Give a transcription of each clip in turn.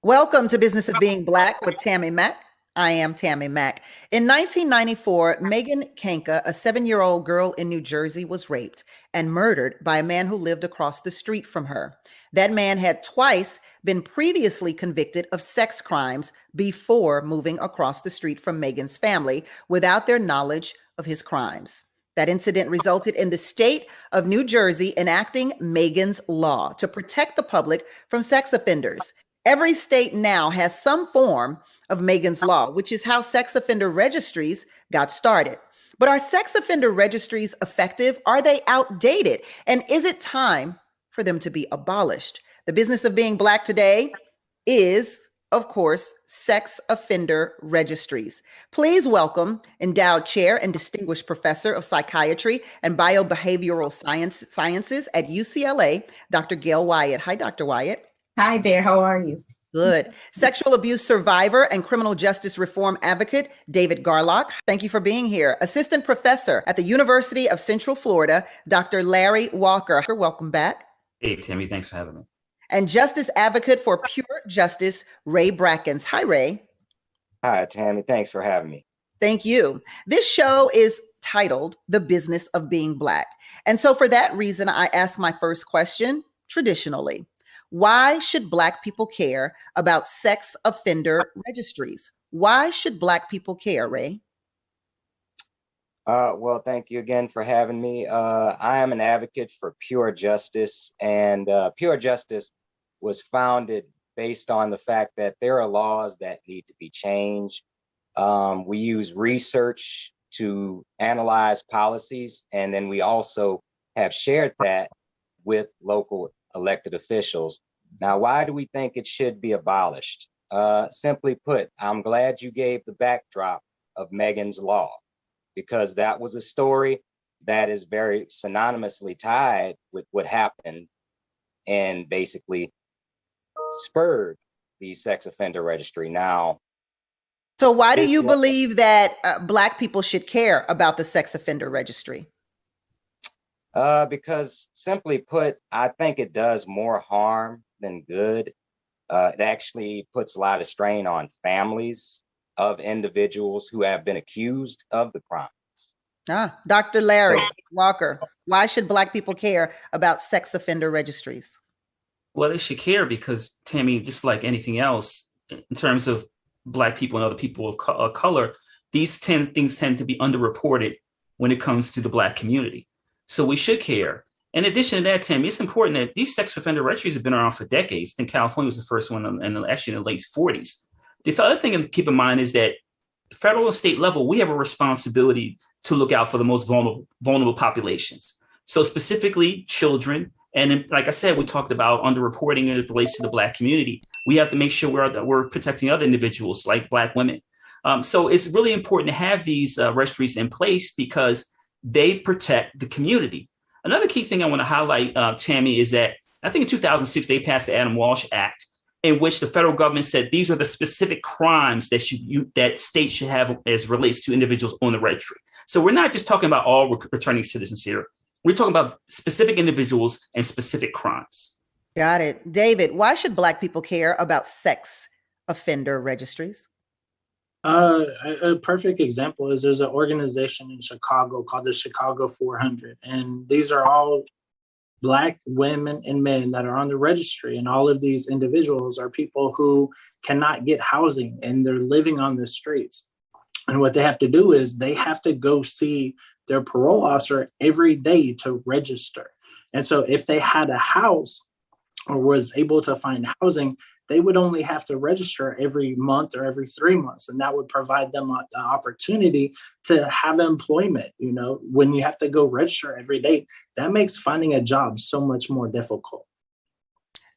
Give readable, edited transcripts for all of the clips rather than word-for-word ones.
Welcome to Business of Being Black with Tammi Mack. I am Tammi Mack. In 1994, Megan Kanka, a 7-year-old girl in New Jersey, was raped and murdered by a man who lived across the street from her. That man had twice been previously convicted of sex crimes before moving across the street from Megan's family without their knowledge of his crimes. That incident resulted in the state of New Jersey enacting Megan's Law to protect the public from sex offenders. Every state now has some form of Megan's Law, which is how sex offender registries got started. But are sex offender registries effective? Are they outdated? And is it time for them to be abolished? The business of being Black today is, of course, sex offender registries. Please welcome endowed chair and distinguished professor of psychiatry and biobehavioral sciences at UCLA, Dr. Gail Wyatt. Hi, Dr. Wyatt. Hi there, how are you? Good. Sexual abuse survivor and criminal justice reform advocate, David Garlock. Thank you for being here. Assistant professor at the University of Central Florida, Dr. Larry Walker. Welcome back. Hey, Tammy, thanks for having me. And justice advocate for pure justice, Ray Brackens. Hi, Ray. Hi, Tammy. Thanks for having me. Thank you. This show is titled The Business of Being Black. And so for that reason, I ask my first question traditionally. Why should Black people care about sex offender registries? Why should Black people care, Ray? Well, thank you again for having me. I am an advocate for pure justice, and pure justice was founded based on the fact that there are laws that need to be changed. We use research to analyze policies, and then we also have shared that with local elected officials. Now, why do we think it should be abolished? Simply put, I'm glad you gave the backdrop of Megan's Law, because that was a story that is very synonymously tied with what happened and basically spurred the sex offender registry. Now, so why do you believe that Black people should care about the sex offender registry? Because simply put, I think it does more harm than good. It actually puts a lot of strain on families of individuals who have been accused of the crimes. Dr. Larry Walker, why should Black people care about sex offender registries? Well, they should care because, Tammy, just like anything else, in terms of Black people and other people of color, these things tend to be underreported when it comes to the Black community. So we should care. In addition to that, Tammy, it's important that these sex offender registries have been around for decades. I think California was the first one, actually in the late 40s. The other thing to keep in mind is that federal and state level, we have a responsibility to look out for the most vulnerable populations. So specifically children. And then, like I said, we talked about underreporting as it relates to the Black community. We have to make sure we're protecting other individuals like Black women. So it's really important to have these registries in place because they protect the community. Another key thing I want to highlight, Tammy, is that I think in 2006, they passed the Adam Walsh Act, in which the federal government said these are the specific crimes that states should have as relates to individuals on the registry. So we're not just talking about all returning citizens here. We're talking about specific individuals and specific crimes. Got it. David, why should Black people care about sex offender registries? A perfect example is there's an organization in Chicago called the Chicago 400. And these are all Black women and men that are on the registry. And all of these individuals are people who cannot get housing and they're living on the streets. And what they have to do is they have to go see their parole officer every day to register. And so if they had a house or was able to find housing, they would only have to register every month or every 3 months. And that would provide them the opportunity to have employment. You know, when you have to go register every day, that makes finding a job so much more difficult.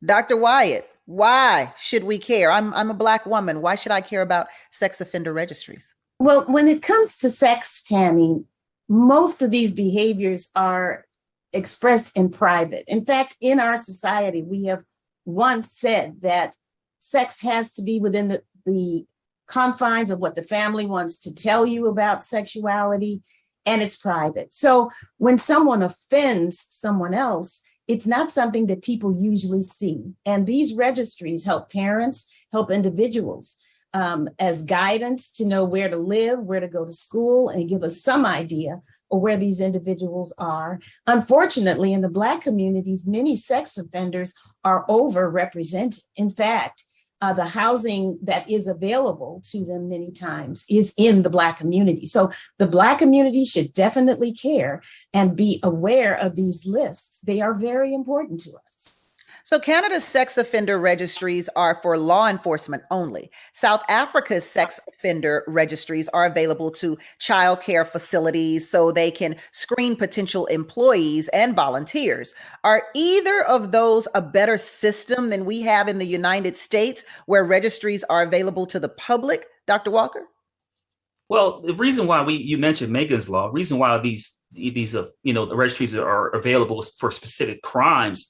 Dr. Wyatt, why should we care? I'm a Black woman. Why should I care about sex offender registries? Well, when it comes to sex, Tammy, most of these behaviors are expressed in private. In fact, in our society, we have once said that sex has to be within the confines of what the family wants to tell you about sexuality, and it's private. So when someone offends someone else, it's not something that people usually see. And these registries help parents, help individuals as guidance to know where to live, where to go to school, and give us some idea of where these individuals are. Unfortunately, in the Black communities, many sex offenders are overrepresented. In fact, the housing that is available to them many times is in the Black community. So the Black community should definitely care and be aware of these lists. They are very important to us. So Canada's sex offender registries are for law enforcement only. South Africa's sex offender registries are available to child care facilities so they can screen potential employees and volunteers. Are either of those a better system than we have in the United States, where registries are available to the public, Dr. Walker? Well, the reason why you mentioned Megan's Law, reason why these the registries are available for specific crimes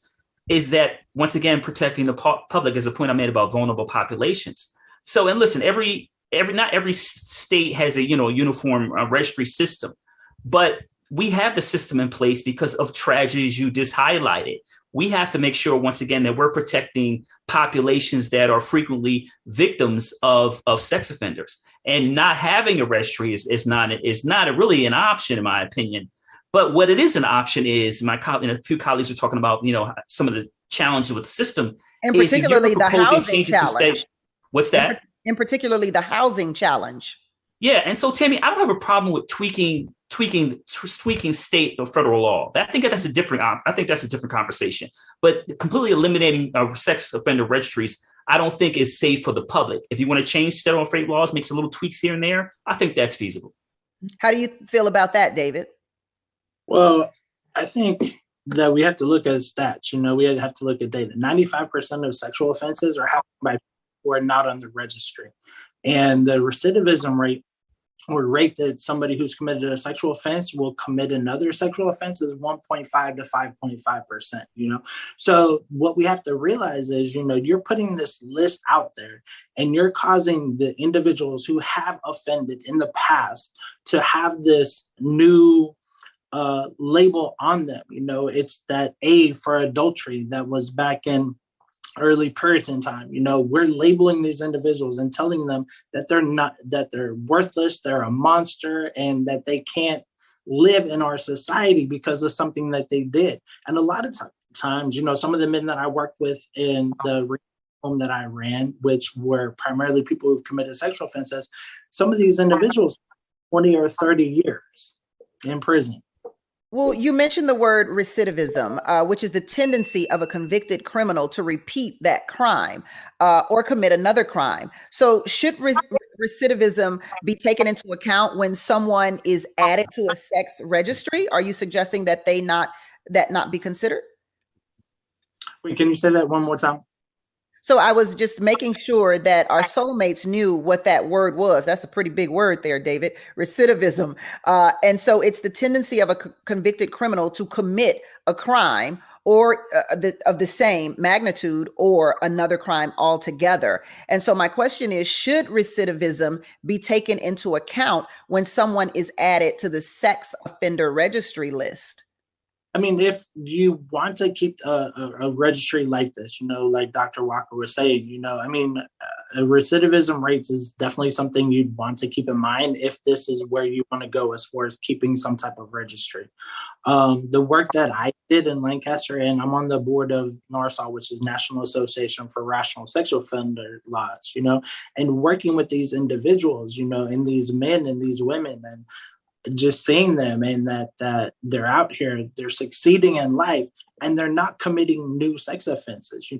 is that, once again, protecting the public is a point I made about vulnerable populations. So, and listen, not every state has a uniform registry system, but we have the system in place because of tragedies you just highlighted. We have to make sure, once again, that we're protecting populations that are frequently victims of sex offenders. And not having a registry is not really an option, in my opinion. But what it is an option is, a few colleagues are talking about, some of the challenges with the system. And particularly the housing challenge. What's that? And particularly the housing challenge. Yeah. And so, Tammi, I don't have a problem with tweaking state or federal law. I think that's a different conversation. But completely eliminating sex offender registries, I don't think is safe for the public. If you want to change federal state laws, make some little tweaks here and there, I think that's feasible. How do you feel about that, David? Well, I think that we have to look at stats. We have to look at data. 95% of sexual offenses are happening by people who are not on the registry. And the recidivism rate, or rate that somebody who's committed a sexual offense will commit another sexual offense, is 1.5 to 5.5%. So what we have to realize is, you're putting this list out there and you're causing the individuals who have offended in the past to have this new label on them. It's that A for adultery that was back in early Puritan time. We're labeling these individuals and telling them that they're worthless, they're a monster, and that they can't live in our society because of something that they did. And a lot of times, some of the men that I worked with in the home that I ran, which were primarily people who've committed sexual offenses, some of these individuals 20 or 30 years in prison. Well, you mentioned the word recidivism, which is the tendency of a convicted criminal to repeat that crime or commit another crime. So should recidivism be taken into account when someone is added to a sex registry? Are you suggesting that not be considered? Wait, can you say that one more time? So I was just making sure that our soulmates knew what that word was. That's a pretty big word there, David. Recidivism. And so it's the tendency of a convicted criminal to commit a crime or of the same magnitude or another crime altogether. And so my question is, should recidivism be taken into account when someone is added to the sex offender registry list? I mean, if you want to keep a registry like this, like Dr. Walker was saying, recidivism rates is definitely something you'd want to keep in mind if this is where you want to go as far as keeping some type of registry. The work that I did in Lancaster, and I'm on the board of NARSAW, which is National Association for Rational Sexual Offender Laws, and working with these individuals, and these men and these women, and just seeing them and that they're out here, they're succeeding in life, and they're not committing new sex offenses.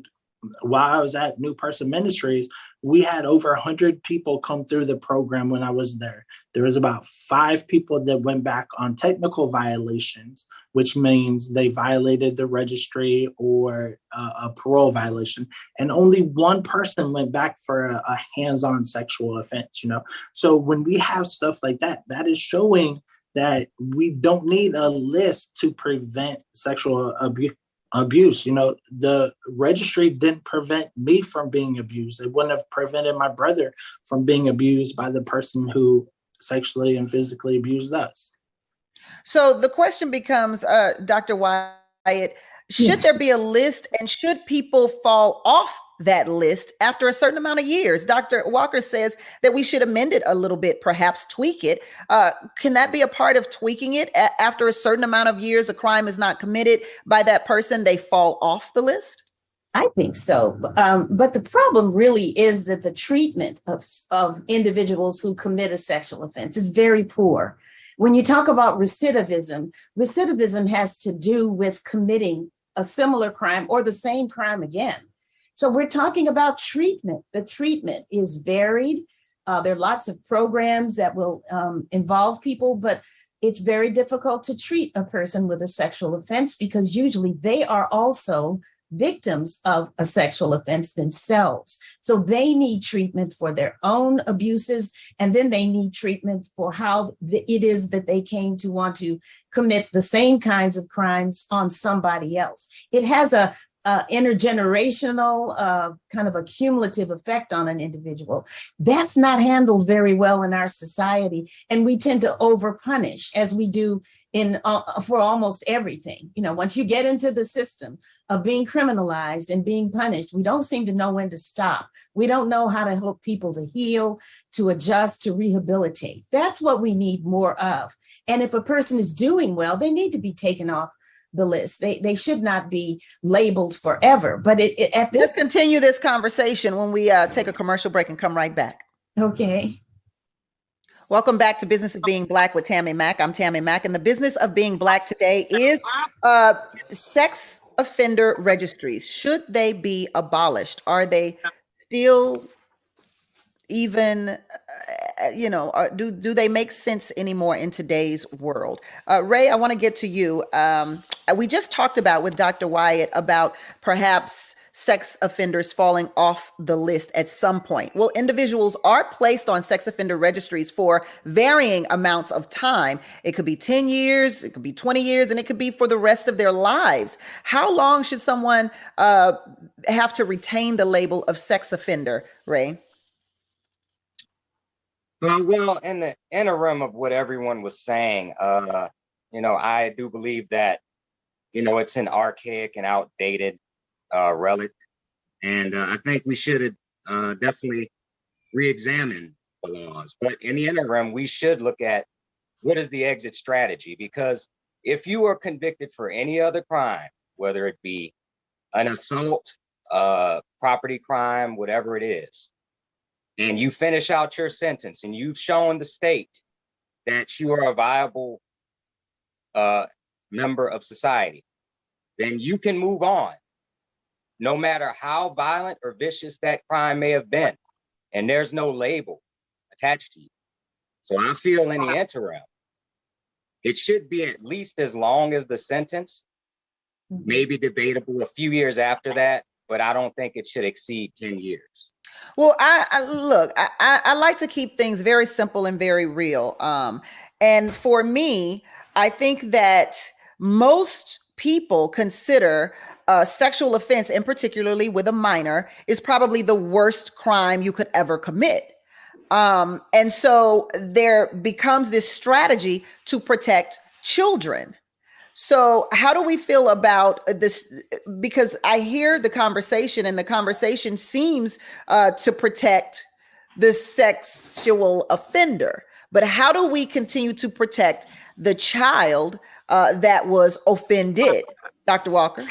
While I was at New Person Ministries, we had over 100 people come through the program when I was there. There was about 5 people that went back on technical violations, which means they violated the registry or a parole violation. And only 1 person went back for a hands-on sexual offense, So when we have stuff like that, that is showing that we don't need a list to prevent sexual abuse. The registry didn't prevent me from being abused. It wouldn't have prevented my brother from being abused by the person who sexually and physically abused us. So the question becomes, Dr. Wyatt, Should there be a list, and should people fall off that list after a certain amount of years? Dr. Walker says that we should amend it a little bit, perhaps tweak it. Can that be a part of tweaking it? After a certain amount of years, a crime is not committed by that person, they fall off the list? I think so. But the problem really is that the treatment of individuals who commit a sexual offense is very poor. When you talk about recidivism has to do with committing a similar crime or the same crime again. So we're talking about treatment. The treatment is varied. There are lots of programs that will involve people, but it's very difficult to treat a person with a sexual offense because usually they are also victims of a sexual offense themselves. So they need treatment for their own abuses, and then they need treatment for how it is that they came to want to commit the same kinds of crimes on somebody else. It has a intergenerational kind of a cumulative effect on an individual. That's not handled very well in our society, and we tend to overpunish, as we do for almost everything. Once you get into the system of being criminalized and being punished, we don't seem to know when to stop. We don't know how to help people to heal, to adjust, to rehabilitate. That's what we need more of. And if a person is doing well, they need to be taken off the list. They should not be labeled forever. But let's continue this conversation when we take a commercial break and come right back. Okay. Welcome back to Business of Being Black with Tammi Mack. I'm Tammi Mack, and the business of being Black today is sex offender registries. Should they be abolished? Are they still even, do they make sense anymore in today's world? Ray, I want to get to you. We just talked about with Dr. Wyatt about perhaps sex offenders falling off the list at some point. Well, individuals are placed on sex offender registries for varying amounts of time. It could be 10 years, it could be 20 years, and it could be for the rest of their lives. How long should someone have to retain the label of sex offender, Ray? Well, in the interim of what everyone was saying, I do believe that, it's an archaic and outdated relic. And I think we should definitely re-examine the laws. But in the interim, we should look at what is the exit strategy, because if you are convicted for any other crime, whether it be an assault, property crime, whatever it is, and you finish out your sentence and you've shown the state that you are a viable member of society, then you can move on, no matter how violent or vicious that crime may have been. And there's no label attached to you. So I feel in the interim, it should be at least as long as the sentence, maybe debatable a few years after that, but I don't think it should exceed 10 years. Well, I like to keep things very simple and very real. And for me, I think that most people consider a sexual offense, and particularly with a minor, is probably the worst crime you could ever commit. And so there becomes this strategy to protect children. So how do we feel about this? Because I hear the conversation, and the conversation seems to protect the sexual offender. But how do we continue to protect the child that was offended? Dr. Walker?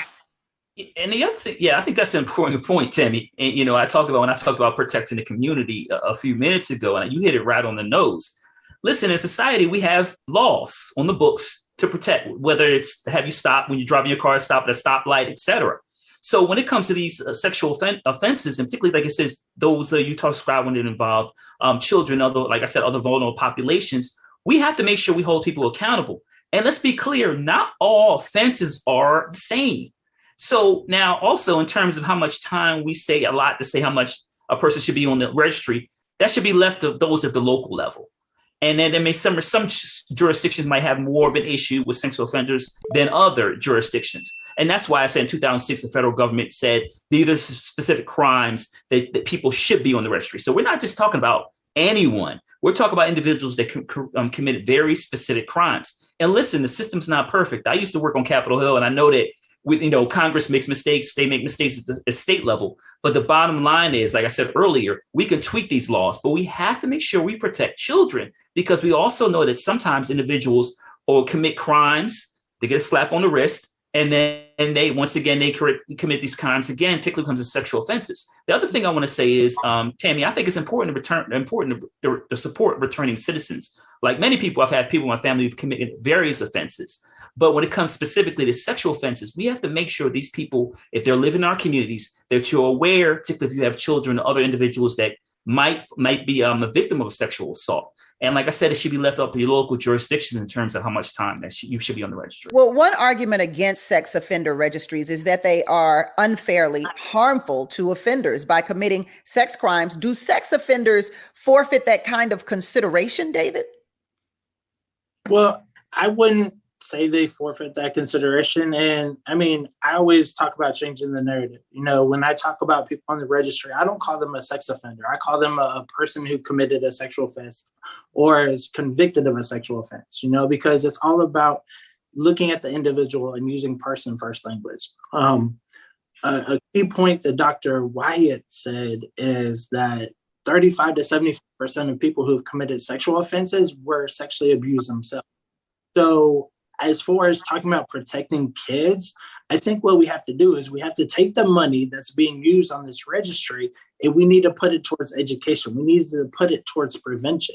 And the other thing, I think that's an important point, Tammi. And, when I talked about protecting the community a few minutes ago, and you hit it right on the nose. Listen, in society, we have laws on the books to protect, whether it's have you stop when you're driving your car, stop at a stoplight, etc. So when it comes to these sexual offenses, and particularly, like it says, those you described when it involved children, like I said, other vulnerable populations, we have to make sure we hold people accountable. And let's be clear, not all offenses are the same. So now also in terms of how much time, we say a lot to say how much a person should be on the registry, that should be left to those at the local level. And then there may some jurisdictions might have more of an issue with sexual offenders than other jurisdictions. And that's why I said in 2006, the federal government said these are specific crimes that people should be on the registry. So we're not just talking about anyone. We're talking about individuals that committed very specific crimes. And listen, the system's not perfect. I used to work on Capitol Hill, and I know that Congress makes mistakes, they make mistakes at the state level. But the bottom line is, like I said earlier, we can tweak these laws, but we have to make sure we protect children, because we also know that sometimes individuals will commit crimes, they get a slap on the wrist, and then they commit these crimes again, particularly when it comes to sexual offenses. The other thing I want to say is, Tammy, I think it's important to support returning citizens. Like many people, I've had people in my family who've committed various offenses. But when it comes specifically to sexual offenses, we have to make sure these people, if they're living in our communities, that you're aware, particularly if you have children or other individuals that might be a victim of a sexual assault. And like I said, it should be left up to your local jurisdictions in terms of how much time that you should be on the registry. Well, one argument against sex offender registries is that they are unfairly harmful to offenders by committing sex crimes. Do sex offenders forfeit that kind of consideration, David? Well, I wouldn't say they forfeit that consideration. And I mean, I always talk about changing the narrative. When I talk about people on the registry, I don't call them a sex offender. I call them a person who committed a sexual offense or is convicted of a sexual offense, because it's all about looking at the individual and using person first language. A key point that Dr. Wyatt said is that 35 to 70% of people who've committed sexual offenses were sexually abused themselves. So as far as talking about protecting kids, I think what we have to do is we have to take the money that's being used on this registry and we need to put it towards education. We need to put it towards prevention.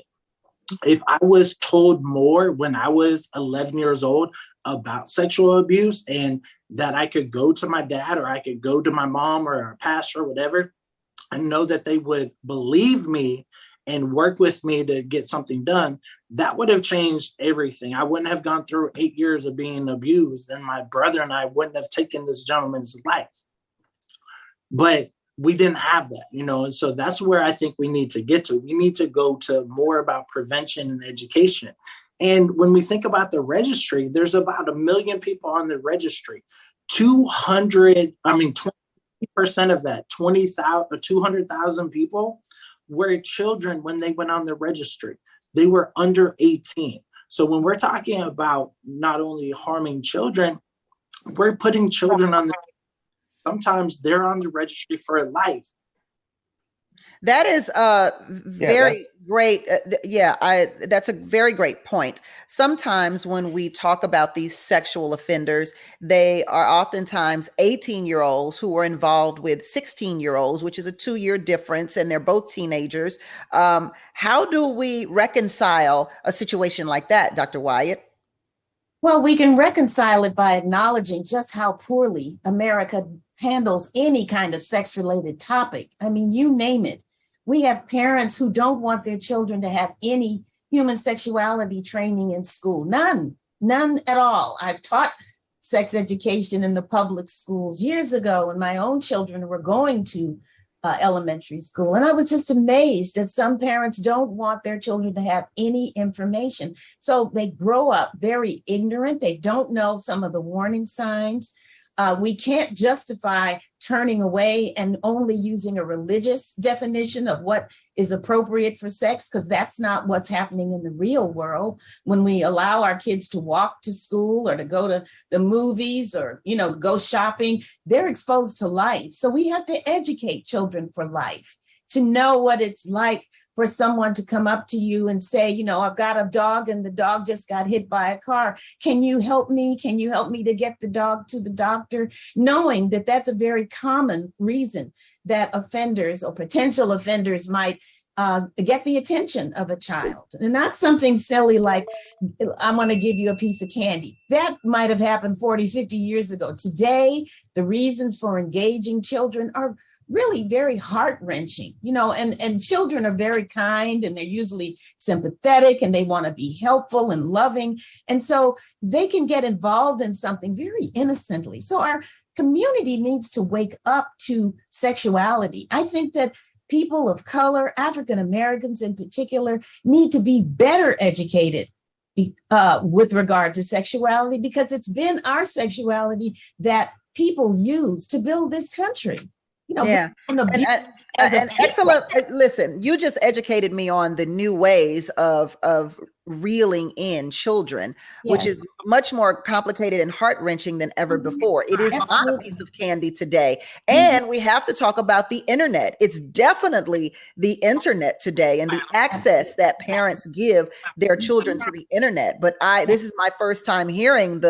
If I was told more when I was 11 years old about sexual abuse and that I could go to my dad or I could go to my mom or a pastor or whatever, I know that they would believe me and work with me to get something done, that would have changed everything. I wouldn't have gone through 8 years of being abused, and my brother and I wouldn't have taken this gentleman's life. But we didn't have that, and so that's where I think we need to get to. We need to go to more about prevention and education. And when we think about the registry, there's about 1 million people on the registry. 20% of that, 200,000 people were children when they went on the registry. They were under 18. So when we're talking about not only harming children, we're putting children on sometimes they're on the registry for life. That is very great. That's a very great point. Sometimes when we talk about these sexual offenders, they are oftentimes 18-year-olds who are involved with 16-year-olds, which is a 2-year difference, and they're both teenagers. How do we reconcile a situation like that, Dr. Wyatt? Well, we can reconcile it by acknowledging just how poorly America handles any kind of sex-related topic. I mean, you name it. We have parents who don't want their children to have any human sexuality training in school. None at all. I've taught sex education in the public schools years ago when my own children were going to elementary school. And I was just amazed that some parents don't want their children to have any information. So they grow up very ignorant. They don't know some of the warning signs. We can't justify turning away and only using a religious definition of what is appropriate for sex, because that's not what's happening in the real world. When we allow our kids to walk to school or to go to the movies or, go shopping, they're exposed to life. So we have to educate children for life, to know what it's like for someone to come up to you and say, I've got a dog and the dog just got hit by a car. Can you help me? Can you help me to get the dog to the doctor? Knowing that that's a very common reason that offenders or potential offenders might get the attention of a child. And not something silly like, I'm going to give you a piece of candy. That might have happened 40, 50 years ago. Today, the reasons for engaging children are really very heart-wrenching, and children are very kind and they're usually sympathetic and they want to be helpful and loving. And so they can get involved in something very innocently. So our community needs to wake up to sexuality. I think that people of color, African Americans in particular, need to be better educated with regard to sexuality, because it's been our sexuality that people use to build this country. And excellent. Listen, you just educated me on the new ways of reeling in children, which Yes. is much more complicated and heart-wrenching than ever before. It is not a Absolutely. piece of candy today. And we have to talk about the internet. It's definitely the internet today and the access that parents give their children to the internet. But this is my first time hearing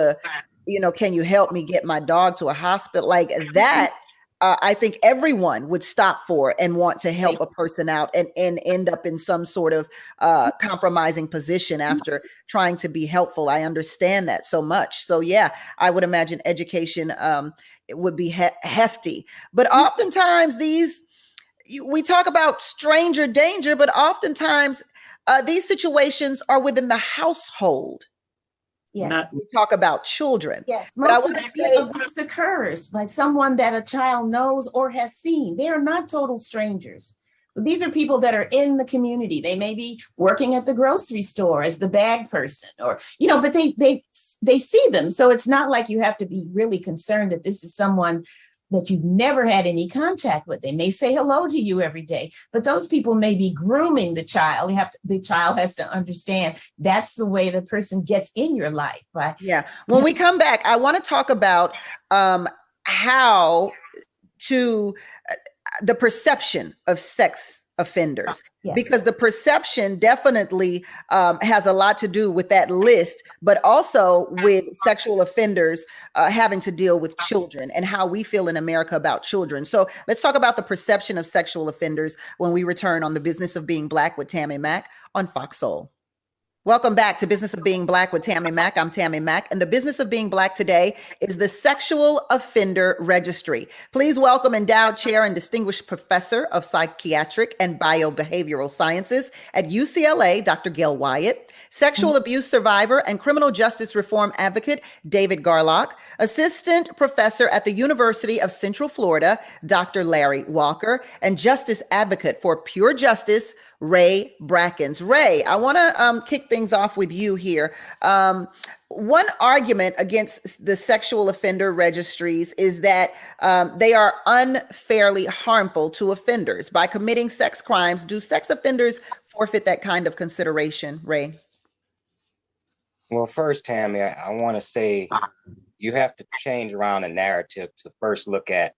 can you help me get my dog to a hospital like that? I think everyone would stop for and want to help a person out and end up in some sort of compromising position after trying to be helpful. I understand that so much. So yeah, I would imagine education it would be hefty. But oftentimes we talk about stranger danger, but oftentimes these situations are within the household. Yes. We talk about children. Yes, But I most of want to the say, abuse occurs by someone that a child knows or has seen. They are not total strangers. But these are people that are in the community. They may be working at the grocery store as the bag person, or but they see them. So it's not like you have to be really concerned that this is someone that you've never had any contact with. They may say hello to you every day, but those people may be grooming the child. The child has to understand that's the way the person gets in your life. Yeah. When we come back, I want to talk about how to the perception of sex offenders. Yes. Because the perception definitely has a lot to do with that list, but also with sexual offenders having to deal with children and how we feel in America about children. So let's talk about the perception of sexual offenders when we return on The Business of Being Black with Tammi Mack on Fox Soul. Welcome back to Business of Being Black with Tammi Mack. I'm Tammi Mack, and the business of being Black today is the Sexual Offender Registry. Please welcome endowed chair and distinguished professor of psychiatric and biobehavioral sciences at UCLA, Dr. Gail Wyatt, sexual abuse survivor and criminal justice reform advocate, David Garlock, assistant professor at the University of Central Florida, Dr. Larry Walker, and justice advocate for Pure Justice, Ray Brackens. Ray, I want to kick things off with you here. One argument against the sexual offender registries is that they are unfairly harmful to offenders. By committing sex crimes, do sex offenders forfeit that kind of consideration, Ray? Well, first, Tammi, I want to say you have to change around the narrative to first look at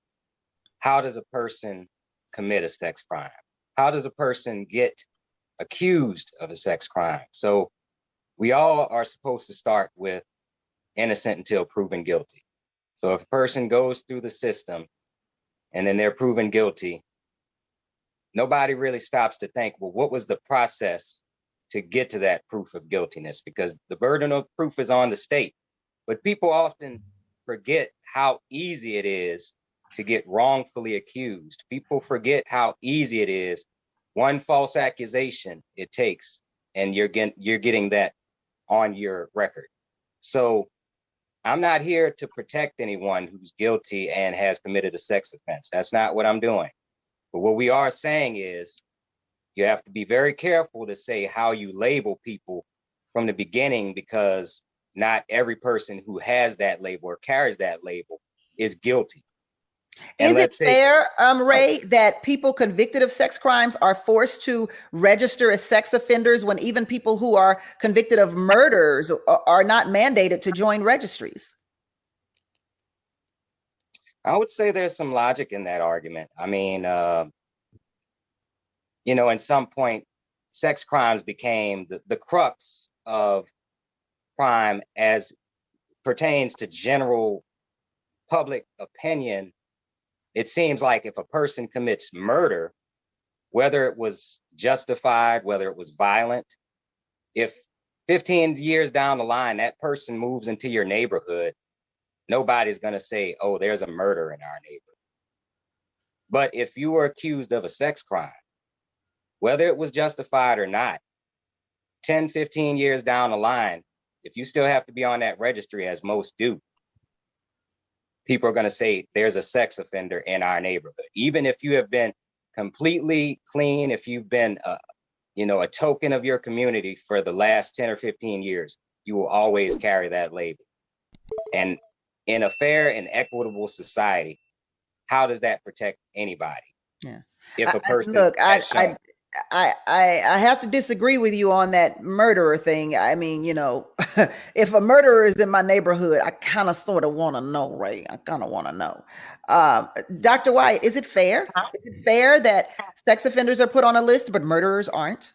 how does a person commit a sex crime? How does a person get accused of a sex crime? So we all are supposed to start with innocent until proven guilty. So if a person goes through the system and then they're proven guilty, nobody really stops to think, well, what was the process to get to that proof of guiltiness? Because the burden of proof is on the state. But people often forget how easy it is to get wrongfully accused. People forget how easy it is. One false accusation it takes, and you're getting that on your record. So I'm not here to protect anyone who's guilty and has committed a sex offense. That's not what I'm doing. But what we are saying is you have to be very careful to say how you label people from the beginning, because not every person who has that label or carries that label is guilty. Is it fair, Ray, that people convicted of sex crimes are forced to register as sex offenders when even people who are convicted of murders are not mandated to join registries? I would say there's some logic in that argument. I mean, in some point, sex crimes became the crux of crime as pertains to general public opinion. It seems like if a person commits murder, whether it was justified, whether it was violent, if 15 years down the line, that person moves into your neighborhood, nobody's going to say, oh, there's a murder in our neighborhood. But if you were accused of a sex crime, whether it was justified or not, 10, 15 years down the line, if you still have to be on that registry, as most do, people are going to say there's a sex offender in our neighborhood. Even if you have been completely clean, if you've been a token of your community for the last 10 or 15 years, you will always carry that label. And in a fair and equitable society, how does that protect anybody? Yeah. If a person I have to disagree with you on that murderer thing. I mean, if a murderer is in my neighborhood, I kind of sort of want to know, right? I kind of want to know. Dr. White, is it fair? Is it fair that sex offenders are put on a list, but murderers aren't?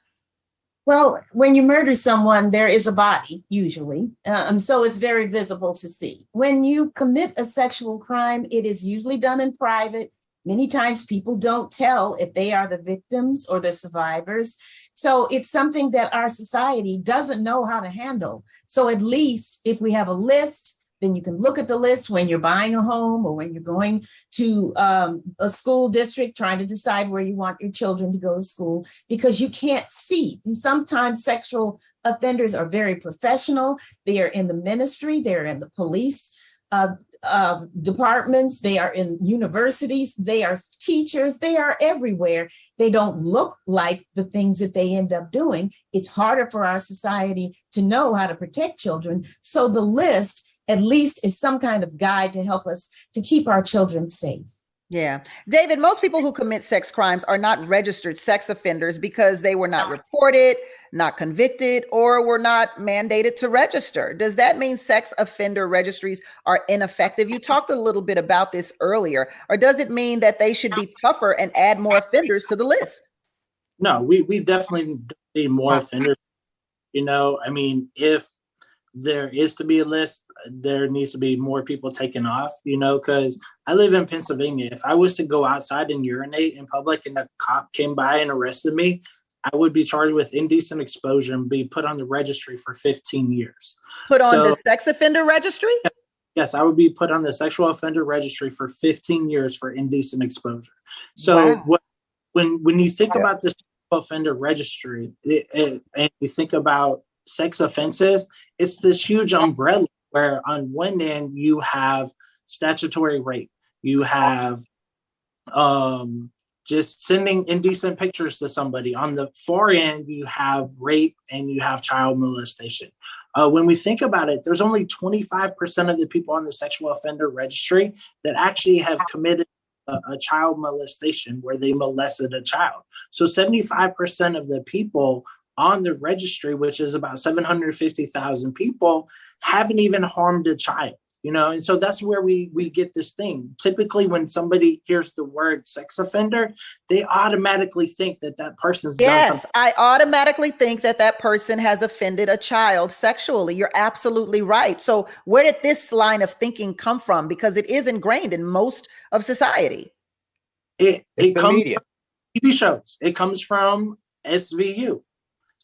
Well, when you murder someone, there is a body usually, so it's very visible to see. When you commit a sexual crime, it is usually done in private. Many times people don't tell if they are the victims or the survivors. So it's something that our society doesn't know how to handle. So at least if we have a list, then you can look at the list when you're buying a home or when you're going to a school district trying to decide where you want your children to go to school, because you can't see. Sometimes sexual offenders are very professional. They are in the ministry, they're in the police departments, they are in universities, they are teachers, they are everywhere. They don't look like the things that they end up doing. It's harder for our society to know how to protect children. So the list at least is some kind of guide to help us to keep our children safe. Yeah. David, most people who commit sex crimes are not registered sex offenders because they were not reported, not convicted, or were not mandated to register. Does that mean sex offender registries are ineffective? You talked a little bit about this earlier. Or does it mean that they should be tougher and add more offenders to the list? No, we definitely need more offenders. I mean, if there is to be a list, there needs to be more people taken off, because I live in Pennsylvania. If I was to go outside and urinate in public and a cop came by and arrested me, I would be charged with indecent exposure and be put on the registry for 15 years. Put on the sex offender registry? Yes, I would be put on the sexual offender registry for 15 years for indecent exposure. So wow. when you think about this offender registry and you think about sex offenses, it's this huge umbrella where on one end you have statutory rape, you have just sending indecent pictures to somebody. On the far end, you have rape and you have child molestation. When we think about it, there's only 25% of the people on the sexual offender registry that actually have committed a child molestation where they molested a child. So 75% of the people on the registry, which is about 750,000 people, haven't even harmed a child, and so that's where we get this thing. Typically, when somebody hears the word sex offender, they automatically think that person's done something. I automatically think that person has offended a child sexually. You're absolutely right. So where did this line of thinking come from? Because it is ingrained in most of society. It comes from TV shows. It comes from SVU.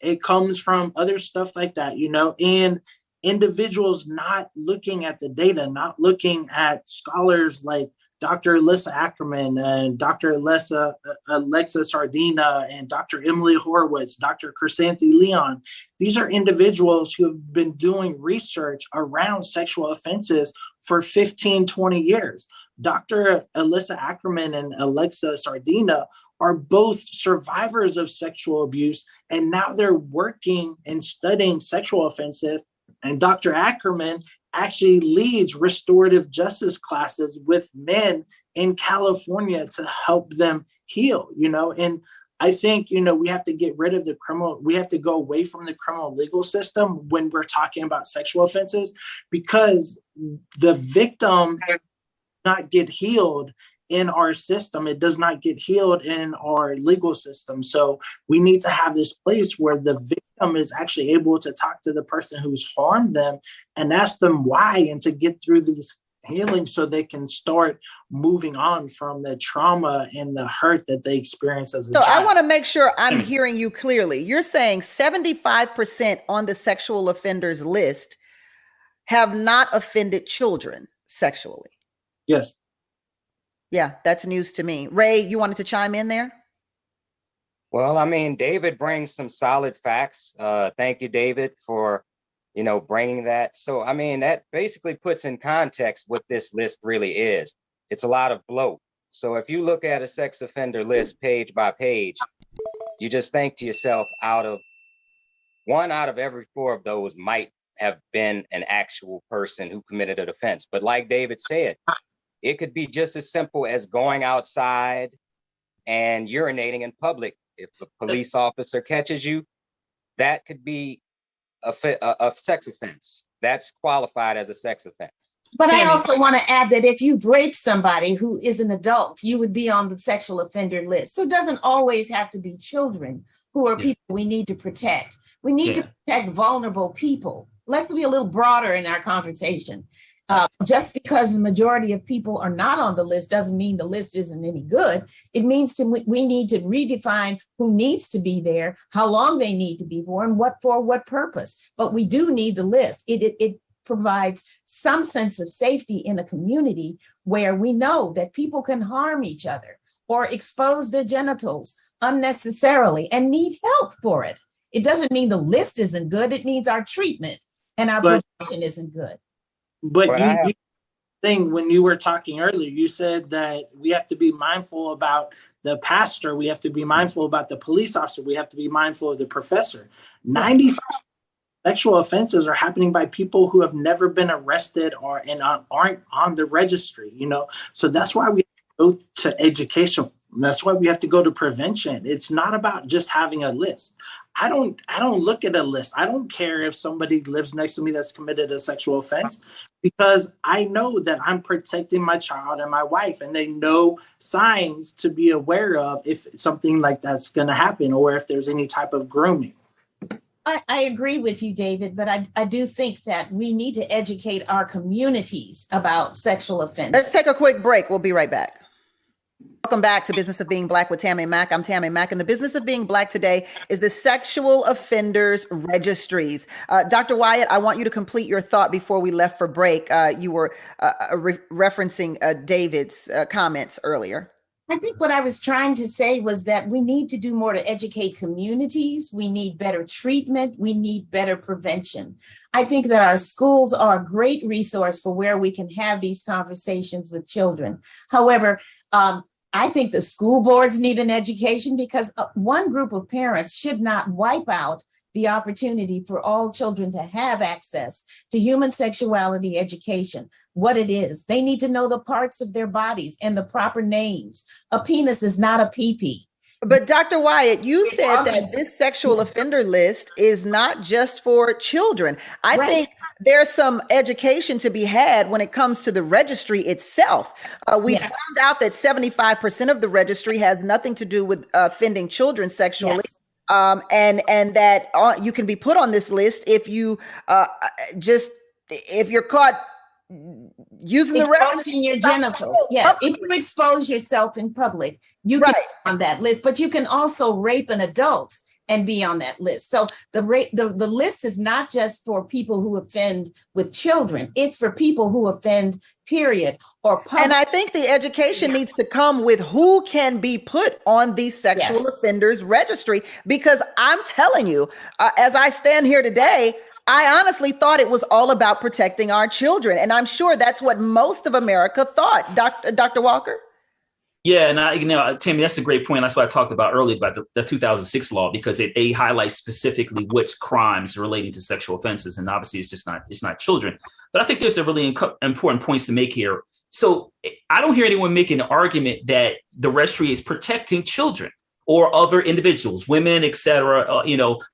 It comes from other stuff like that, and individuals not looking at the data, not looking at scholars like Dr. Alyssa Ackerman and Dr. Alexa Sardina and Dr. Emily Horowitz, Dr. Chrysanthi Leon. These are individuals who have been doing research around sexual offenses for 15, 20 years. Dr. Alyssa Ackerman and Alexa Sardina are both survivors of sexual abuse, and now they're working and studying sexual offenses. And Dr. Ackerman actually leads restorative justice classes with men in California to help them heal, and I think, we have to get rid of we have to go away from the criminal legal system when we're talking about sexual offenses, because the victim does not get healed in our system. It does not get healed in our legal system. So we need to have this place where the victim is actually able to talk to the person who's harmed them and ask them why, and to get through these healing so they can start moving on from the trauma and the hurt that they experienced as a child. So I want to make sure I'm hearing you clearly. You're saying 75% on the sexual offenders list have not offended children sexually. Yes. Yeah, that's news to me. Ray, you wanted to chime in there? Well, I mean, David brings some solid facts. Thank you, David, for, bringing that. So, I mean, that basically puts in context what this list really is. It's a lot of bloat. So if you look at a sex offender list page by page, you just think to yourself, one out of every four of those might have been an actual person who committed an offense. But like David said, it could be just as simple as going outside and urinating in public. If a police officer catches you, that could be a sex offense. That's qualified as a sex offense. But I Tammi. also want to add that if you've raped somebody who is an adult, you would be on the sexual offender list. So it doesn't always have to be children who are people we need to protect. We need to protect vulnerable people. Let's be a little broader in our conversation. Just because the majority of people are not on the list doesn't mean the list isn't any good. It means we need to redefine who needs to be there, how long they need to be for, and for what purpose. But we do need the list. It provides some sense of safety in a community where we know that people can harm each other or expose their genitals unnecessarily and need help for it. It doesn't mean the list isn't good. It means our treatment and our prevention isn't good. But you think when you were talking earlier, you said that we have to be mindful about the pastor, we have to be mindful about the police officer, we have to be mindful of the professor. 95 sexual offenses are happening by people who have never been arrested or aren't on the registry, So that's why we go to education. That's why we have to go to prevention. It's not about just having a list. I don't look at a list. I don't care if somebody lives next to me that's committed a sexual offense, because I know that I'm protecting my child and my wife, and they know signs to be aware of if something like that's going to happen or if there's any type of grooming. I agree with you, David, but I do think that we need to educate our communities about sexual offense. Let's take a quick break. We'll be right back. Welcome back to Business of Being Black with Tammi Mack. I'm Tammi Mack, and the business of being Black today is the sexual offenders registries. Dr. Wyatt, I want you to complete your thought before we left for break. You were referencing David's comments earlier. I think what I was trying to say was that we need to do more to educate communities. We need better treatment. We need better prevention. I think that our schools are a great resource for where we can have these conversations with children. However, I think the school boards need an education, because one group of parents should not wipe out the opportunity for all children to have access to human sexuality education, what it is. They need to know the parts of their bodies and the proper names. A penis is not a pee-pee. But Dr. Wyatt, you said that this sexual offender list is not just for children. I think there's some education to be had when it comes to the registry itself. We found out that 75% of the registry has nothing to do with offending children sexually. And that you can be put on this list if you if you're caught using exposing your genitals. Yes, if you expose yourself in public, you can be on that list. But you can also rape an adult and be on that list. So the list is not just for people who offend with children; it's for people who offend. Period. And I think the education needs to come with who can be put on the sexual offenders registry, because I'm telling you, as I stand here today, I honestly thought it was all about protecting our children. And I'm sure that's what most of America thought. Dr. Walker? Yeah, and Tammi, that's a great point. That's what I talked about earlier about the 2006 law, because they highlight specifically which crimes relating to sexual offenses, and obviously it's not children. But I think there's a really important points to make here. So I don't hear anyone making the argument that the registry is protecting children or other individuals, women, et cetera,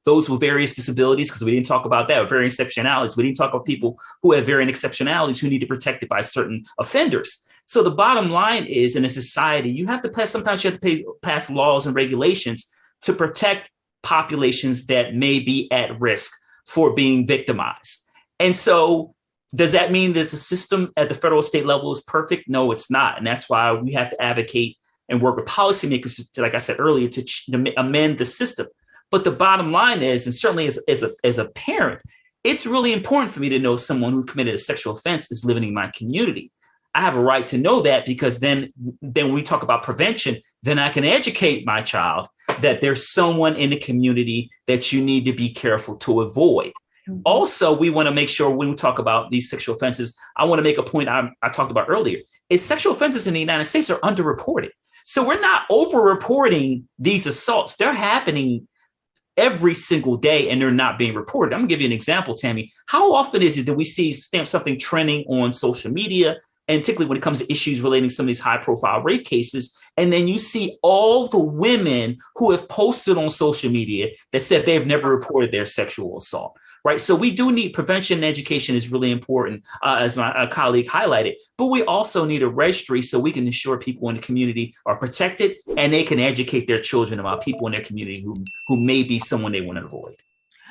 those with various disabilities, because we didn't talk about that, or varying exceptionalities. We didn't talk about people who have varying exceptionalities who need to be protected by certain offenders. So the bottom line is, in a society, you have to pass laws and regulations to protect populations that may be at risk for being victimized. And so does that mean that the system at the federal state level is perfect? No, it's not. And that's why we have to advocate and work with policymakers, like I said earlier, to amend the system. But the bottom line is, and certainly as a parent, it's really important for me to know someone who committed a sexual offense is living in my community. I have a right to know that, because then when we talk about prevention, then I can educate my child that there's someone in the community that you need to be careful to avoid. Mm-hmm. Also, we want to make sure when we talk about these sexual offenses, I want to make a point I talked about earlier, is sexual offenses in the United States are underreported. So we're not overreporting these assaults. They're happening every single day and they're not being reported. I'm gonna give you an example, Tammi. How often is it that we see something trending on social media, and particularly when it comes to issues relating to some of these high profile rape cases, and then you see all the women who have posted on social media that said they've never reported their sexual assault. Right. So we do need prevention, and education is really important, as my colleague highlighted. But we also need a registry so we can ensure people in the community are protected and they can educate their children about people in their community who may be someone they want to avoid.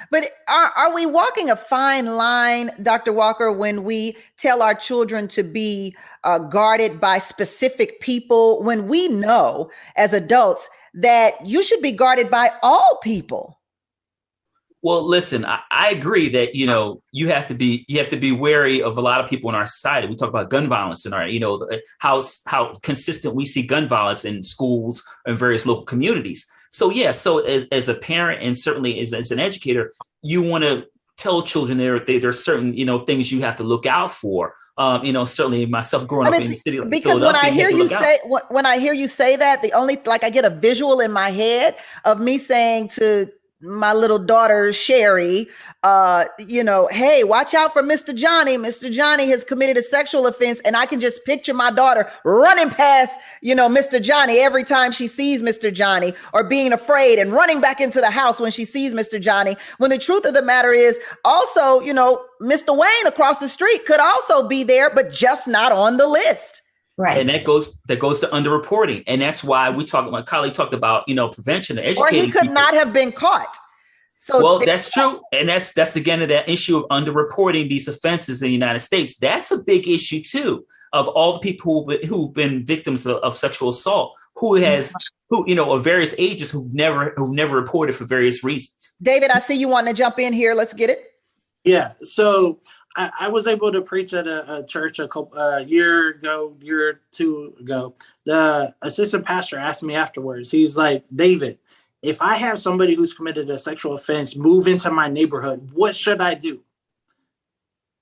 But are we walking a fine line, Dr. Walker, when we tell our children to be guarded by specific people, when we know as adults that you should be guarded by all people? Well, listen, I agree that, you have to be wary of a lot of people in our society. We talk about gun violence in our, how consistent we see gun violence in schools and various local communities. So, yeah, so as a parent and certainly as an educator, you want to tell children there's certain, things you have to look out for. Certainly myself growing up in the city of because when I hear you say that, the only, I get a visual in my head of me saying to my little daughter, Sherry, hey, watch out for Mr. Johnny. Mr. Johnny has committed a sexual offense. And I can just picture my daughter running past, Mr. Johnny every time she sees Mr. Johnny, or being afraid and running back into the house when she sees Mr. Johnny. When the truth of the matter is also, Mr. Wayne across the street could also be there, but just not on the list. Right. And that goes to underreporting. And that's why my colleague talked about, prevention and educating. Or he could not have been caught. So that's true. And that's again, that issue of underreporting these offenses in the United States. That's a big issue, too, of all the people who've been victims of sexual assault, who of various ages who've never reported for various reasons. David, I see you wanting to jump in here. Let's get it. Yeah. So I was able to preach at a church a year or two ago. The assistant pastor asked me afterwards, he's like, David, if I have somebody who's committed a sexual offense move into my neighborhood, what should I do?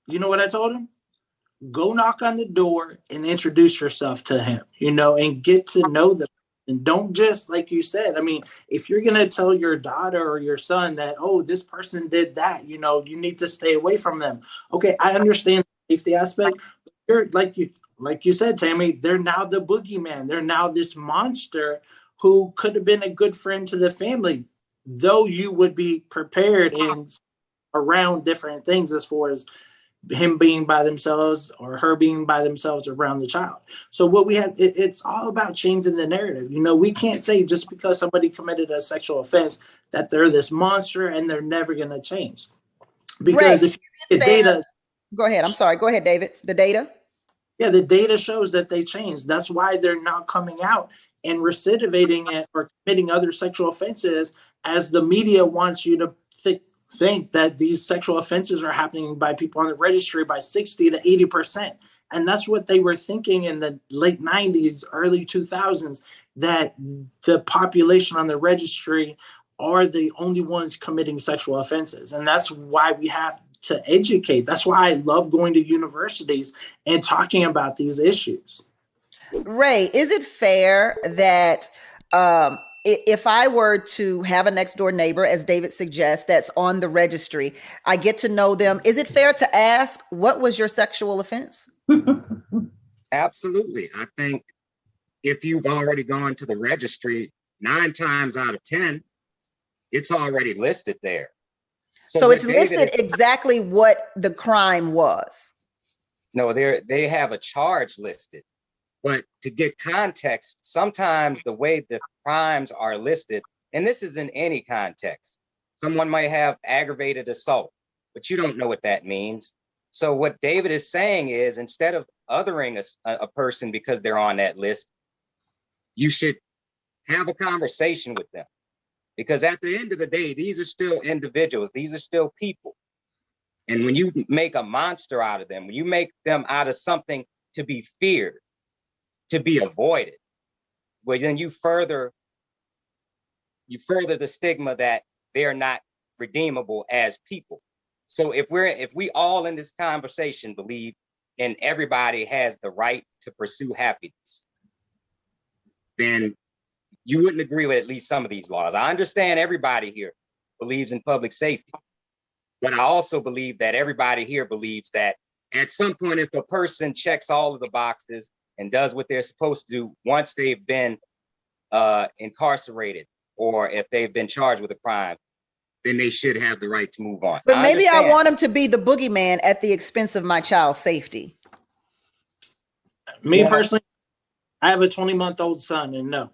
You know what I told him? Go knock on the door and introduce yourself to him, and get to know them. And don't just, like you said, if you're going to tell your daughter or your son that, oh, this person did that, you need to stay away from them. Okay, I understand the safety aspect. You're like you said, Tammy, they're now the boogeyman. They're now this monster who could have been a good friend to the family, though you would be prepared and around different things as far as him being by themselves or her being by themselves around the child. So what we have, it's all about changing the narrative. We can't say just because somebody committed a sexual offense that they're this monster and they're never going to change. Because if you get data. Go ahead. I'm sorry. Go ahead, David. The data. Yeah, the data shows that they change. That's why they're not coming out and recidivating it or committing other sexual offenses, as the media wants you to think that these sexual offenses are happening by people on the registry by 60 to 80%. And that's what they were thinking in the late 90s, early 2000s, that the population on the registry are the only ones committing sexual offenses. And that's why we have to educate. That's why I love going to universities and talking about these issues. Ray, is it fair that if I were to have a next door neighbor, as David suggests, that's on the registry, I get to know them, is it fair to ask, what was your sexual offense? Absolutely. I think if you've already gone to the registry, 9 times out of 10, it's already listed there. So it's listed exactly what the crime was. No, they have a charge listed. But to get context, sometimes the way the crimes are listed, and this is in any context, someone might have aggravated assault, but you don't know what that means. So what David is saying is, instead of othering a person because they're on that list, you should have a conversation with them. Because at the end of the day, these are still individuals. These are still people. And when you make a monster out of them, when you make them out of something to be feared, to be avoided, well, then you further the stigma that they're not redeemable as people. So if we all in this conversation believe and everybody has the right to pursue happiness, then you wouldn't agree with at least some of these laws. I understand everybody here believes in public safety, but I also believe that everybody here believes that at some point, if a person checks all of the boxes and does what they're supposed to do, once they've been incarcerated, or if they've been charged with a crime, then they should have the right to move on. But maybe I want him to be the boogeyman at the expense of my child's safety. Me personally, I have a 20-month-old son, and no.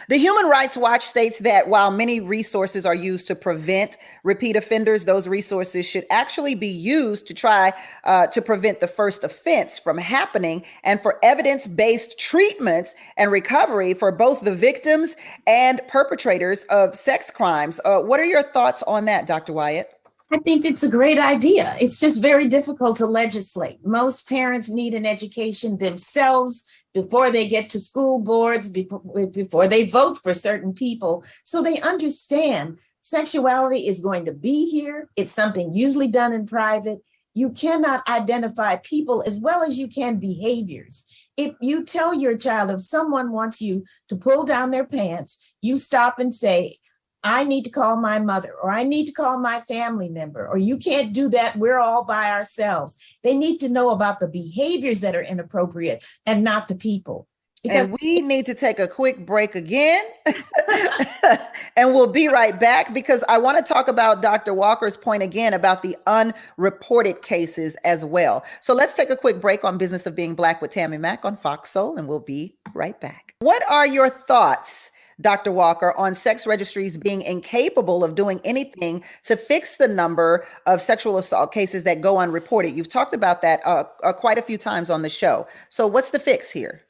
The Human Rights Watch states that while many resources are used to prevent repeat offenders, those resources should actually be used to try to prevent the first offense from happening, and for evidence-based treatments and recovery for both the victims and perpetrators of sex crimes. What are your thoughts on that, Dr. Wyatt? I think it's a great idea. It's just very difficult to legislate. Most parents need an education themselves before they get to school boards, before they vote for certain people, so they understand sexuality is going to be here. It's something usually done in private. You cannot identify people as well as you can behaviors. If you tell your child, if someone wants you to pull down their pants, you stop and say, I need to call my mother, or I need to call my family member, or you can't do that. We're all by ourselves. They need to know about the behaviors that are inappropriate and not the people. And we need to take a quick break again, and we'll be right back, because I want to talk about Dr. Walker's point again about the unreported cases as well. So let's take a quick break on Business of Being Black with Tammi Mack on Fox Soul, and we'll be right back. What are your thoughts, Dr. Walker, on sex registries being incapable of doing anything to fix the number of sexual assault cases that go unreported? You've talked about that quite a few times on the show. So what's the fix here?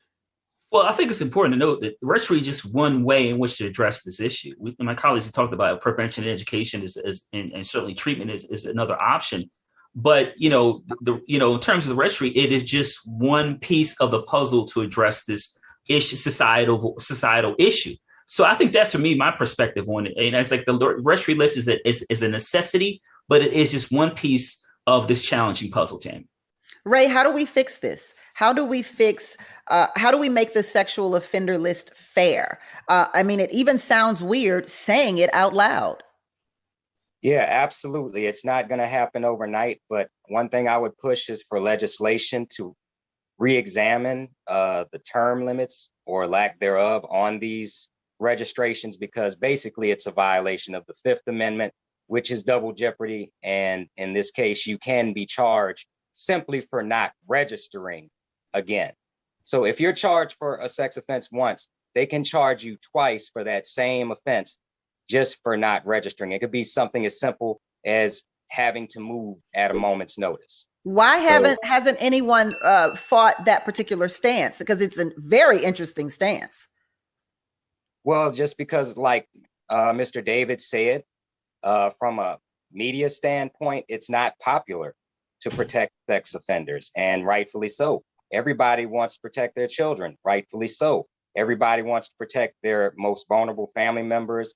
Well, I think it's important to note that registry is just one way in which to address this issue. My colleagues have talked about prevention and education and certainly treatment is another option. But, in terms of the registry, it is just one piece of the puzzle to address this issue, societal issue. So I think that's, for me, my perspective on it. And it's like the registry list is a necessity, but it is just one piece of this challenging puzzle, Tammi. Ray, how do we fix this? How do we make the sexual offender list fair? It even sounds weird saying it out loud. Yeah, absolutely. It's not going to happen overnight, but one thing I would push is for legislation to re-examine the term limits or lack thereof on these registrations, because basically it's a violation of the Fifth Amendment, which is double jeopardy. And in this case, you can be charged simply for not registering again. So if you're charged for a sex offense once, they can charge you twice for that same offense just for not registering. It could be something as simple as having to move at a moment's notice. Why hasn't anyone fought that particular stance? Because it's a very interesting stance. Well, just because, like Mr. David said, from a media standpoint, it's not popular to protect sex offenders, and rightfully so. Everybody wants to protect their children, rightfully so. Everybody wants to protect their most vulnerable family members,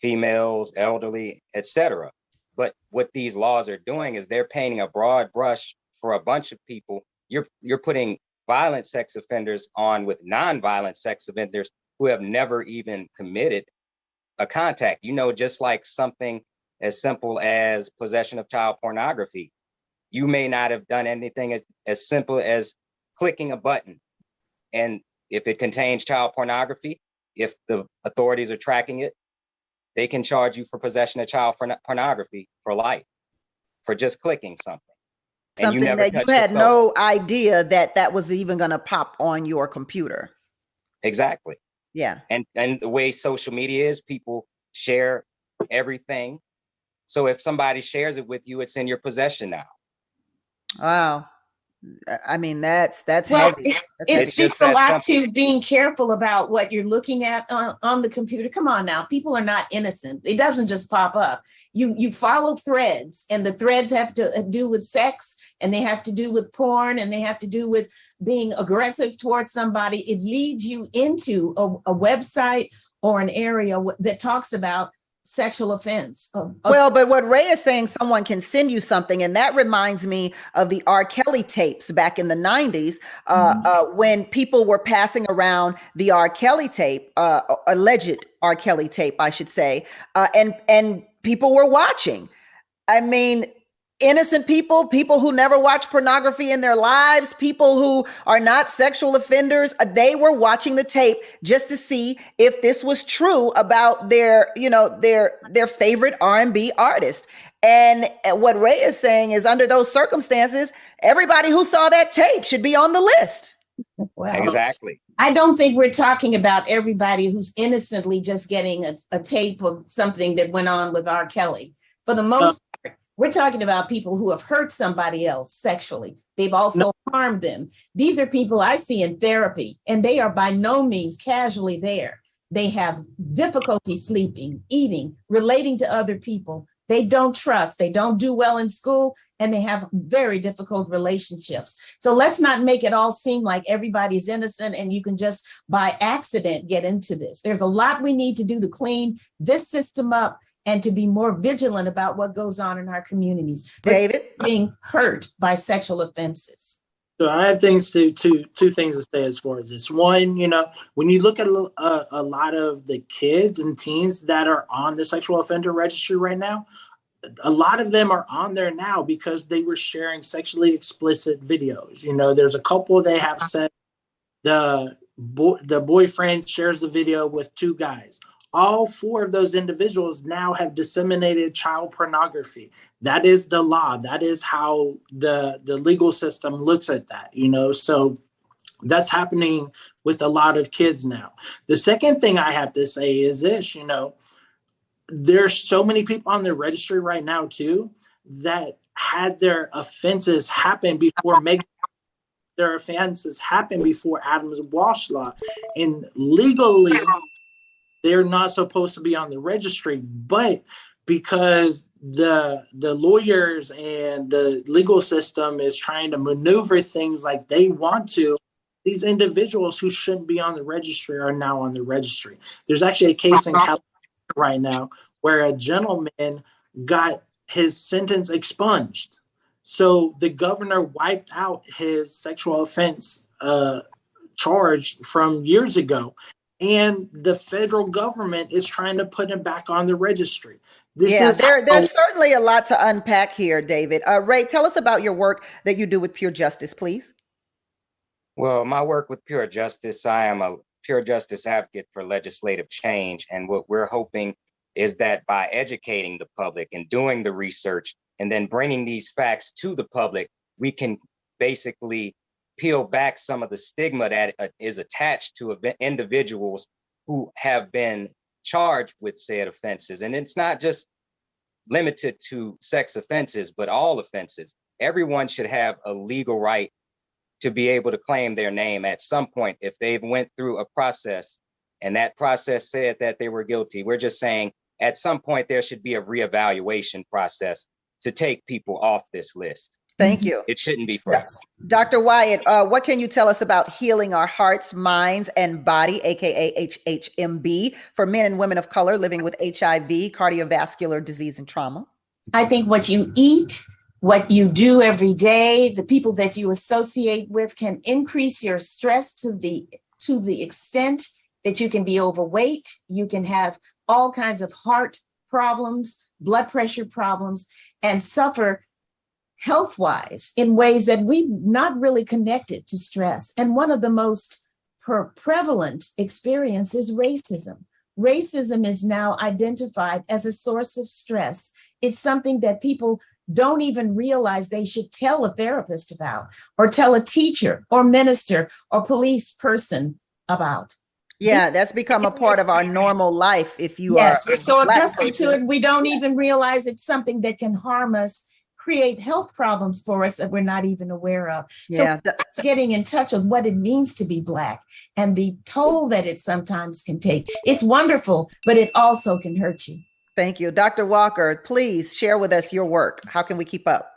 females, elderly, etc. But what these laws are doing is they're painting a broad brush for a bunch of people. You're putting violent sex offenders on with non-violent sex offenders who have never even committed a contact. Just like something as simple as possession of child pornography. You may not have done anything as simple as clicking a button. And if it contains child pornography, if the authorities are tracking it, they can charge you for possession of child pornography for life, for just clicking something. Something that you had no idea that was even going to pop on your computer. Exactly. Yeah. And the way social media is, people share everything. So if somebody shares it with you, it's in your possession now. Wow. That's heavy. It speaks a lot to being careful about what you're looking at on the computer. Come on now, people are not innocent. It doesn't just pop up. You follow threads, and the threads have to do with sex, and they have to do with porn, and they have to do with being aggressive towards somebody. It leads you into a website or an area that talks about sexual offense. Well, but what Ray is saying, someone can send you something, and that reminds me of the R. Kelly tapes back in the 90s, when people were passing around the R. Kelly tape, alleged R. Kelly tape, I should say, and people were watching. innocent people, people who never watched pornography in their lives, people who are not sexual offenders, they were watching the tape just to see if this was true about their, their favorite R&B artist. And what Ray is saying is, under those circumstances, everybody who saw that tape should be on the list. Well, Exactly. I don't think we're talking about everybody who's innocently just getting a tape of something that went on with R. Kelly. For the most part, we're talking about people who have hurt somebody else sexually. They've also harmed them. These are people I see in therapy, and they are by no means casually there. They have difficulty sleeping, eating, relating to other people. They don't trust. They don't do well in school, and they have very difficult relationships. So let's not make it all seem like everybody's innocent and you can just by accident get into this. There's a lot we need to do to clean this system up and to be more vigilant about what goes on in our communities. David? Being hurt by sexual offenses. So I have two things to say as far as this. One, when you look at a lot of the kids and teens that are on the sexual offender registry right now, a lot of them are on there now because they were sharing sexually explicit videos. There's a couple they have said the boyfriend shares the video with two guys. All four of those individuals now have disseminated child pornography. That is the law. That is how the legal system looks at that, So that's happening with a lot of kids now. The second thing I have to say is this, there's so many people on the registry right now, too, that had their offenses happen before Adams Walsh law. And legally, they're not supposed to be on the registry, but because the lawyers and the legal system is trying to maneuver things like they want to, these individuals who shouldn't be on the registry are now on the registry. There's actually a case in California right now where a gentleman got his sentence expunged. So the governor wiped out his sexual offense charge from years ago. And the federal government is trying to put him back on the registry. There's certainly a lot to unpack here, David. Ray, tell us about your work that you do with Pure Justice, please. Well, my work with Pure Justice, I am a Pure Justice advocate for legislative change. And what we're hoping is that by educating the public and doing the research and then bringing these facts to the public, we can basically peel back some of the stigma that is attached to individuals who have been charged with said offenses. And it's not just limited to sex offenses, but all offenses. Everyone should have a legal right to be able to claim their name at some point if they've went through a process and that process said that they were guilty. We're just saying at some point there should be a reevaluation process to take people off this list. Thank you. It shouldn't be forever. Dr. Wyatt, what can you tell us about healing our hearts, minds, and body, aka HHMB, for men and women of color living with HIV, cardiovascular disease, and trauma? I think what you eat, what you do every day, the people that you associate with can increase your stress to the extent that you can be overweight. You can have all kinds of heart problems, blood pressure problems, and suffer health-wise in ways that we've not really connected to stress. And one of the most prevalent experiences is racism. Racism is now identified as a source of stress. It's something that people don't even realize they should tell a therapist about, or tell a teacher or minister or police person about. Yeah, that's become a part of our normal life. If you we're so accustomed to it, we don't even realize it's something that can harm us, create health problems for us that we're not even aware of. Yeah. So getting in touch with what it means to be Black and the toll that it sometimes can take. It's wonderful, but it also can hurt you. Thank you. Dr. Walker, please share with us your work. How can we keep up?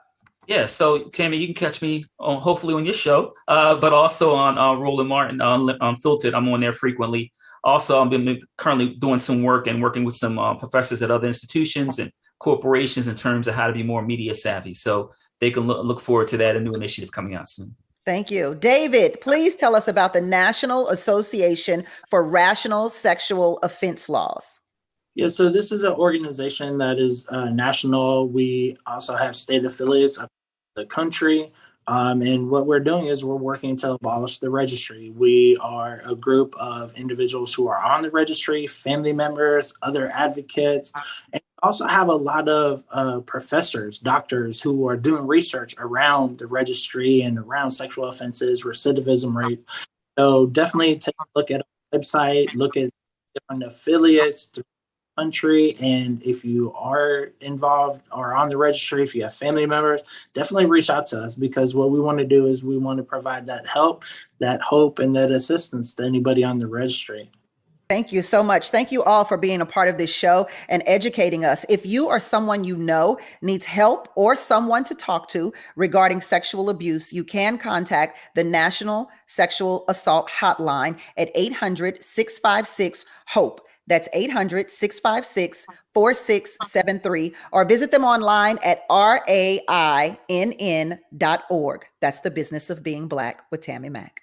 Yeah, so Tammi, you can catch me hopefully on your show, but also on Roland Martin Unfiltered. I'm on there frequently. Also, I've been currently doing some work and working with some professors at other institutions and corporations in terms of how to be more media savvy. So they can look forward to that, a new initiative coming out soon. Thank you. David, please tell us about the National Association for Rational Sexual Offense Laws. Yeah, so this is an organization that is national. We also have state affiliates across the country. And what we're doing is we're working to abolish the registry. We are a group of individuals who are on the registry, family members, other advocates, and also have a lot of professors, doctors who are doing research around the registry and around sexual offenses, recidivism rates. So definitely take a look at our website, look at different affiliates country. And if you are involved or on the registry, if you have family members, definitely reach out to us, because what we want to do is we want to provide that help, that hope, and that assistance to anybody on the registry. Thank you so much. Thank you all for being a part of this show and educating us. If you or someone you know needs help or someone to talk to regarding sexual abuse, you can contact the National Sexual Assault Hotline at 800-656-HOPE. That's 800-656-4673, or visit them online at rainn.org. That's the Business of Being Black with Tammi Mack.